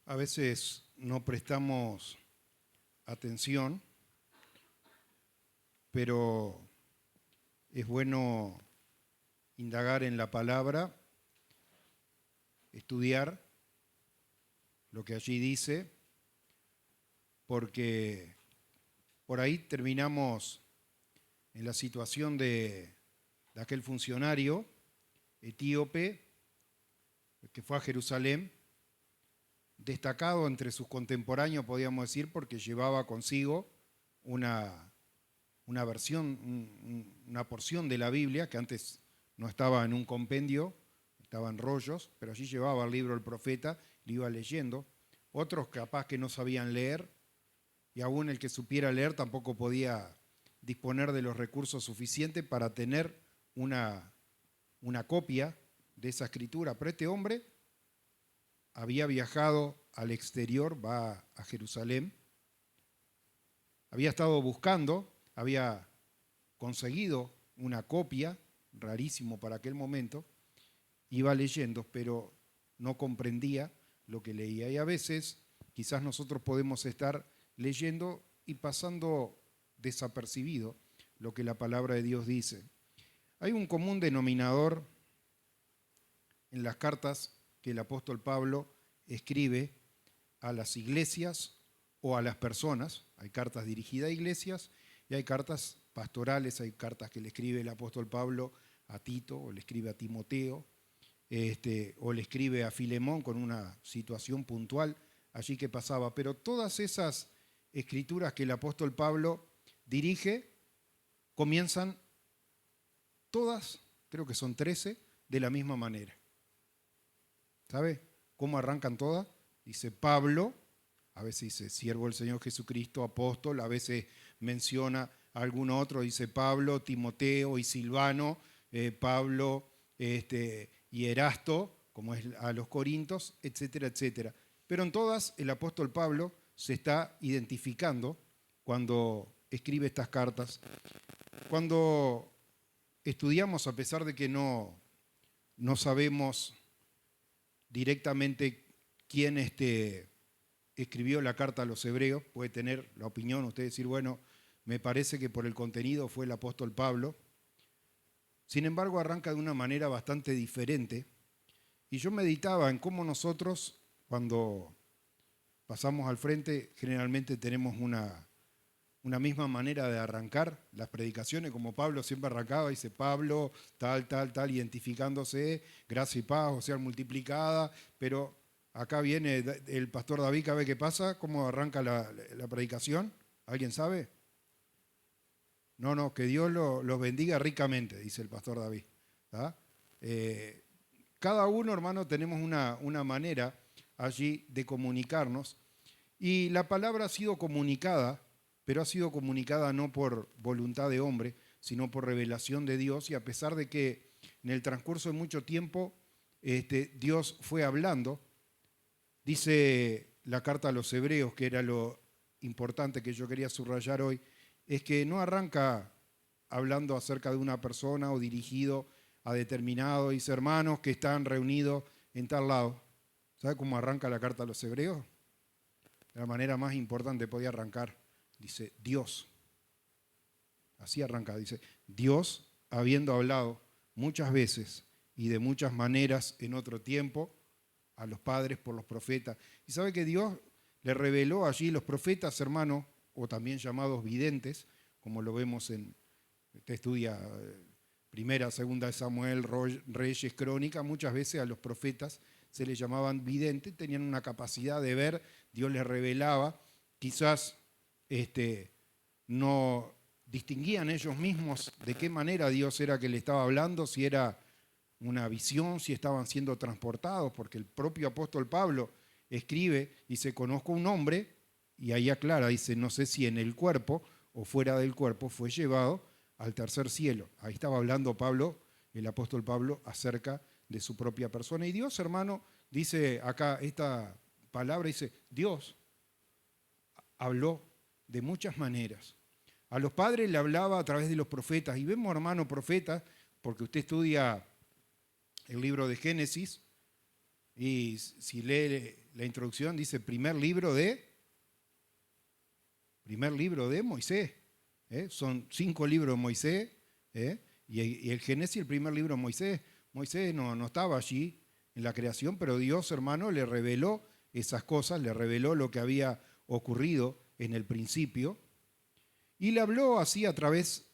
A veces no prestamos atención, pero es bueno indagar en la palabra, estudiar lo que allí dice, porque por ahí terminamos en la situación de aquel funcionario etíope que fue a Jerusalén, destacado entre sus contemporáneos, podríamos decir, porque llevaba consigo una porción de la Biblia, que antes no estaba en un compendio, estaba en rollos, pero allí llevaba el libro del profeta, lo iba leyendo. Otros capaz que no sabían leer, y aún el que supiera leer tampoco podía disponer de los recursos suficientes para tener una copia de esa escritura. Pero este hombre había viajado al exterior, va a Jerusalén, había estado buscando, había conseguido una copia, rarísimo para aquel momento, iba leyendo, pero no comprendía lo que leía. Y a veces quizás nosotros podemos estar leyendo y pasando desapercibido lo que la palabra de Dios dice. Hay un común denominador en las cartas que el apóstol Pablo escribe a las iglesias o a las personas. Hay cartas dirigidas a iglesias y hay cartas pastorales, hay cartas que le escribe el apóstol Pablo a Tito o le escribe a Timoteo, o le escribe a Filemón con una situación puntual allí que pasaba. Pero todas esas escrituras que el apóstol Pablo dirige comienzan todas, creo que son 13, de la misma manera. ¿Sabe cómo arrancan todas? Dice Pablo, a veces dice siervo del Señor Jesucristo, apóstol, a veces menciona a algún otro, dice Pablo, Timoteo y Silvano, Pablo y Erasto, como es a los Corintios, etcétera, etcétera. Pero en todas el apóstol Pablo se está identificando cuando escribe estas cartas. Cuando estudiamos, a pesar de que no sabemos directamente quién escribió la carta a los hebreos, puede tener la opinión, usted decir, bueno, me parece que por el contenido fue el apóstol Pablo. Sin embargo, arranca de una manera bastante diferente. Y yo meditaba en cómo nosotros, cuando pasamos al frente, generalmente tenemos una misma manera de arrancar las predicaciones, como Pablo siempre arrancaba, dice Pablo, tal, identificándose, gracia y paz, o sea, multiplicada, pero acá viene el pastor David, cada vez que pasa, ¿cómo arranca la predicación? ¿Alguien sabe? No, que Dios los bendiga ricamente, dice el pastor David. Cada uno, hermano, tenemos una manera allí de comunicarnos, y la palabra ha sido comunicada, pero ha sido comunicada no por voluntad de hombre, sino por revelación de Dios, y a pesar de que en el transcurso de mucho tiempo Dios fue hablando, dice la carta a los hebreos, que era lo importante que yo quería subrayar hoy, es que no arranca hablando acerca de una persona o dirigido a determinado, dice hermanos que están reunidos en tal lado. ¿Sabe cómo arranca la carta a los hebreos? De la manera más importante podía arrancar. Dice Dios. Así arranca, dice Dios, habiendo hablado muchas veces y de muchas maneras en otro tiempo a los padres por los profetas. Y sabe que Dios le reveló allí los profetas, hermano, o también llamados videntes, como lo vemos usted estudia Primera, Segunda de Samuel, Reyes, Crónica, muchas veces a los profetas se les llamaban videntes, tenían una capacidad de ver, Dios les revelaba, quizás no distinguían ellos mismos de qué manera Dios era que le estaba hablando, si era una visión, si estaban siendo transportados, porque el propio apóstol Pablo escribe, dice, conozco un hombre, y ahí aclara, dice, no sé si en el cuerpo o fuera del cuerpo fue llevado al tercer cielo. Ahí estaba hablando Pablo, el apóstol Pablo, acerca de su propia persona. Y Dios, hermano, dice acá esta palabra, dice, Dios habló de muchas maneras. A los padres le hablaba a través de los profetas, y vemos, hermano, profetas, porque usted estudia el libro de Génesis, Y si lee la introducción, dice primer libro de Moisés. Son 5 libros de Moisés, y el Génesis, el primer libro de Moisés. Moisés no estaba allí en la creación, pero Dios, hermano, le reveló esas cosas, le reveló lo que había ocurrido en el principio, y le habló así a través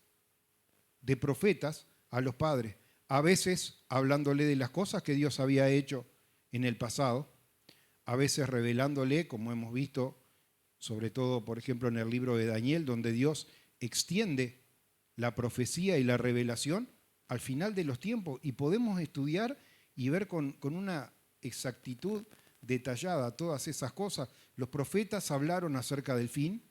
de profetas a los padres, a veces hablándole de las cosas que Dios había hecho en el pasado, a veces revelándole, como hemos visto, sobre todo, por ejemplo, en el libro de Daniel, donde Dios extiende la profecía y la revelación al final de los tiempos, y podemos estudiar y ver con una exactitud detallada todas esas cosas. Los profetas hablaron acerca del fin,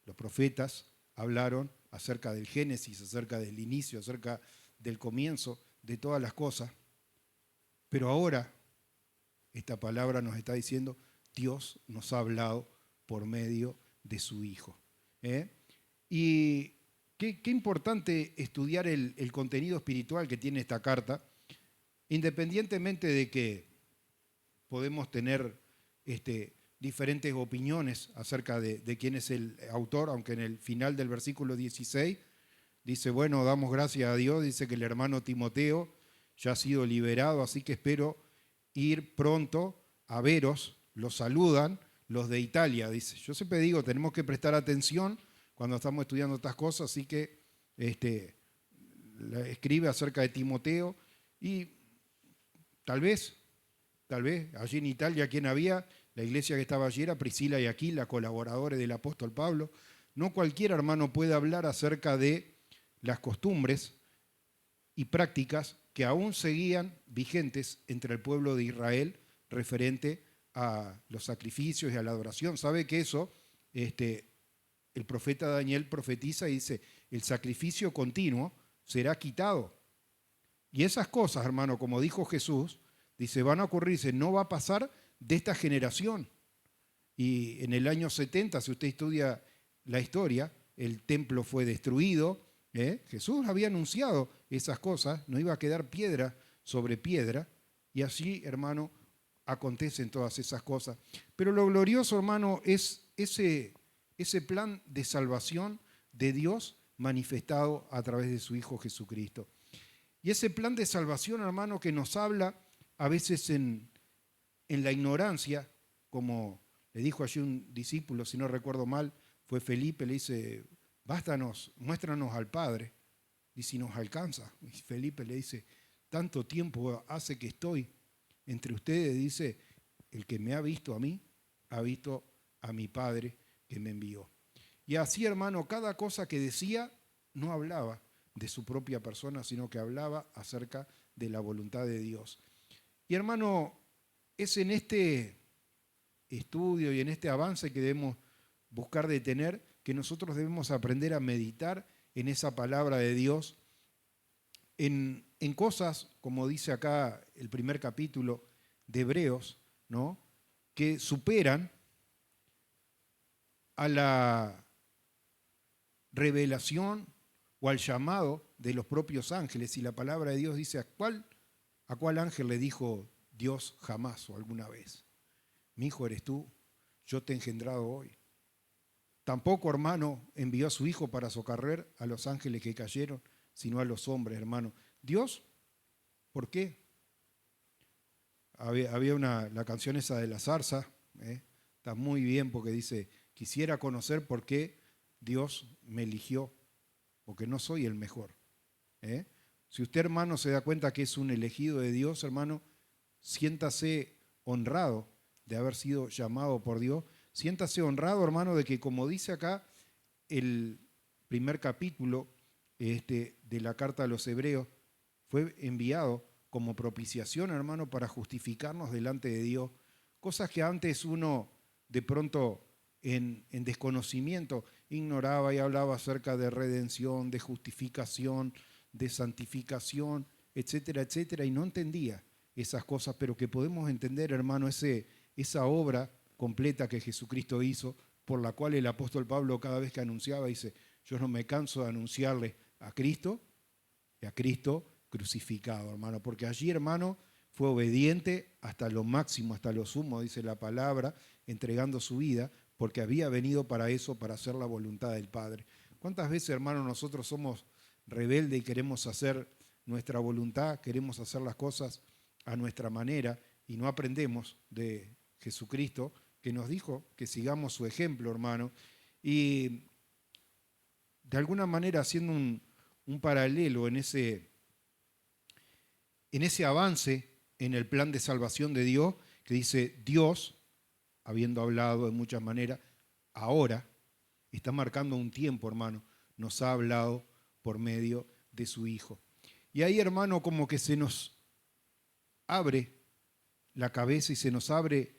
los profetas hablaron acerca del Génesis, acerca del inicio, acerca del comienzo de todas las cosas, pero ahora esta palabra nos está diciendo, Dios nos ha hablado por medio de su Hijo. Y qué importante estudiar el contenido espiritual que tiene esta carta, independientemente de que podemos tener diferentes opiniones acerca de quién es el autor, aunque en el final del versículo 16 dice, bueno, damos gracias a Dios, dice que el hermano Timoteo ya ha sido liberado, así que espero ir pronto a veros, los saludan los de Italia, dice. Yo siempre digo, tenemos que prestar atención cuando estamos estudiando estas cosas, así que escribe acerca de Timoteo, y tal vez, allí en Italia, ¿quién había? La iglesia que estaba allí era Priscila y Aquila, colaboradores del apóstol Pablo. No cualquier hermano puede hablar acerca de las costumbres y prácticas que aún seguían vigentes entre el pueblo de Israel referente a los sacrificios y a la adoración. ¿Sabe que eso? El profeta Daniel profetiza y dice, el sacrificio continuo será quitado. Y esas cosas, hermano, como dijo Jesús, dice, van a ocurrir, dice, no va a pasar de esta generación. Y en el año 70, si usted estudia la historia, el templo fue destruido. Jesús había anunciado esas cosas, no iba a quedar piedra sobre piedra, y así, hermano, acontecen todas esas cosas. Pero lo glorioso, hermano, es ese plan de salvación de Dios manifestado a través de su Hijo Jesucristo. Y ese plan de salvación, hermano, que nos habla a veces en la ignorancia, como le dijo allí un discípulo, si no recuerdo mal, fue Felipe, le dice, bástanos, muéstranos al Padre, y si nos alcanza. Y Felipe le dice, tanto tiempo hace que estoy entre ustedes, dice, el que me ha visto a mí, ha visto a mi Padre que me envió. Y así, hermano, cada cosa que decía no hablaba de su propia persona, sino que hablaba acerca de la voluntad de Dios. Y hermano, es en este estudio y en este avance que debemos buscar de tener, que nosotros debemos aprender a meditar en esa palabra de Dios, en cosas, como dice acá el primer capítulo de Hebreos, ¿no?, que superan a la revelación o al llamado de los propios ángeles. Y la palabra de Dios dice, ¿a cuál ángel le dijo Dios jamás o alguna vez? Mi hijo eres tú, yo te he engendrado hoy. Tampoco, hermano, envió a su Hijo para socorrer a los ángeles que cayeron, sino a los hombres, hermano. Dios, ¿por qué? Había la canción esa de la zarza, está muy bien porque dice, quisiera conocer por qué Dios me eligió, porque no soy el mejor. Si usted, hermano, se da cuenta que es un elegido de Dios, hermano, siéntase honrado de haber sido llamado por Dios. Siéntase honrado, hermano, de que, como dice acá el primer capítulo de la carta a los Hebreos, fue enviado como propiciación, hermano, para justificarnos delante de Dios. Cosas que antes uno, de pronto, en desconocimiento, ignoraba y hablaba acerca de redención, de justificación, de santificación, etcétera, etcétera, y no entendía esas cosas, pero que podemos entender, hermano, esa obra completa que Jesucristo hizo, por la cual el apóstol Pablo cada vez que anunciaba dice, yo no me canso de anunciarle a Cristo y a Cristo crucificado, hermano, porque allí, hermano, fue obediente hasta lo máximo, hasta lo sumo, dice la palabra, entregando su vida, porque había venido para eso, para hacer la voluntad del Padre. ¿Cuántas veces, hermanos, nosotros somos rebeldes y queremos hacer nuestra voluntad, queremos hacer las cosas a nuestra manera y no aprendemos de Jesucristo, que nos dijo que sigamos su ejemplo, hermano? Y de alguna manera, haciendo un paralelo en ese avance en el plan de salvación de Dios, que dice Dios, habiendo hablado de muchas maneras, ahora está marcando un tiempo, hermano, nos ha hablado por medio de su Hijo. Y ahí, hermano, como que se nos abre la cabeza y se nos abre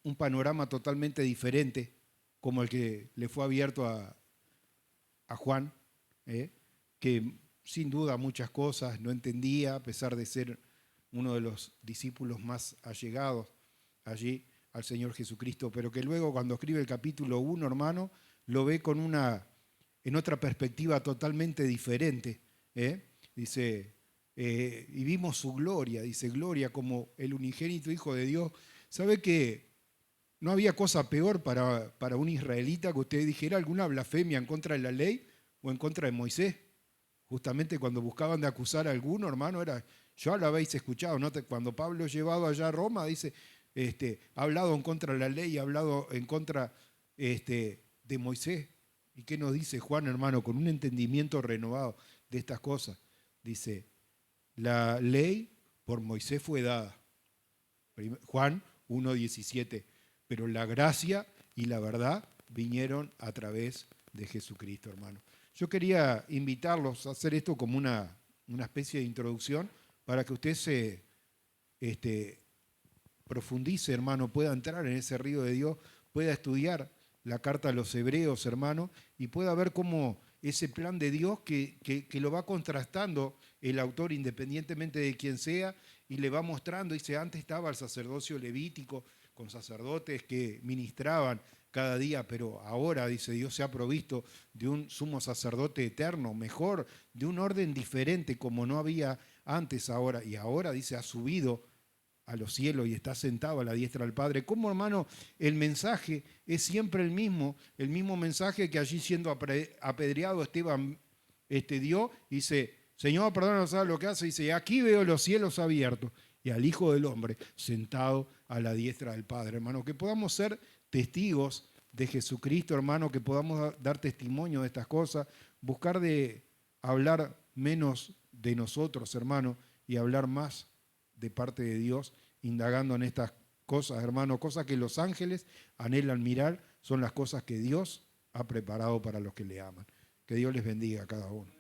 un panorama totalmente diferente, como el que le fue abierto a Juan, que sin duda muchas cosas no entendía, a pesar de ser uno de los discípulos más allegados allí al Señor Jesucristo, pero que luego cuando escribe el capítulo 1, hermano, lo ve en otra perspectiva totalmente diferente. Dice, y vimos su gloria, dice, gloria como el unigénito Hijo de Dios. ¿Sabe que no había cosa peor para un israelita que usted dijera alguna blasfemia en contra de la ley o en contra de Moisés? Justamente cuando buscaban de acusar a alguno, hermano, ya lo habéis escuchado, ¿no? Cuando Pablo llevado allá a Roma, dice, ha hablado en contra de la ley, ha hablado en contra de Moisés. ¿Y qué nos dice Juan, hermano? Con un entendimiento renovado de estas cosas. Dice, la ley por Moisés fue dada. Juan 1:17. Pero la gracia y la verdad vinieron a través de Jesucristo, hermano. Yo quería invitarlos a hacer esto como una especie de introducción para que usted se profundice, hermano, pueda entrar en ese río de Dios, pueda estudiar la carta a los hebreos, hermano, y pueda ver cómo ese plan de Dios que lo va contrastando el autor independientemente de quién sea y le va mostrando. Dice, antes estaba el sacerdocio levítico con sacerdotes que ministraban cada día, pero ahora, dice, Dios se ha provisto de un sumo sacerdote eterno, mejor, de un orden diferente como no había antes ahora. Y ahora, dice, ha subido a los cielos y está sentado a la diestra del Padre. ¿Cómo, hermano, el mensaje es siempre el mismo mensaje que allí siendo apedreado Esteban dio? Dice, Señor, perdónanos lo que hace. Dice, aquí veo los cielos abiertos y al Hijo del Hombre sentado a la diestra del Padre. Hermano, que podamos ser testigos de Jesucristo, hermano, que podamos dar testimonio de estas cosas, buscar de hablar menos de nosotros, hermano, y hablar más de parte de Dios, indagando en estas cosas, hermano, cosas que los ángeles anhelan mirar, son las cosas que Dios ha preparado para los que le aman. Que Dios les bendiga a cada uno.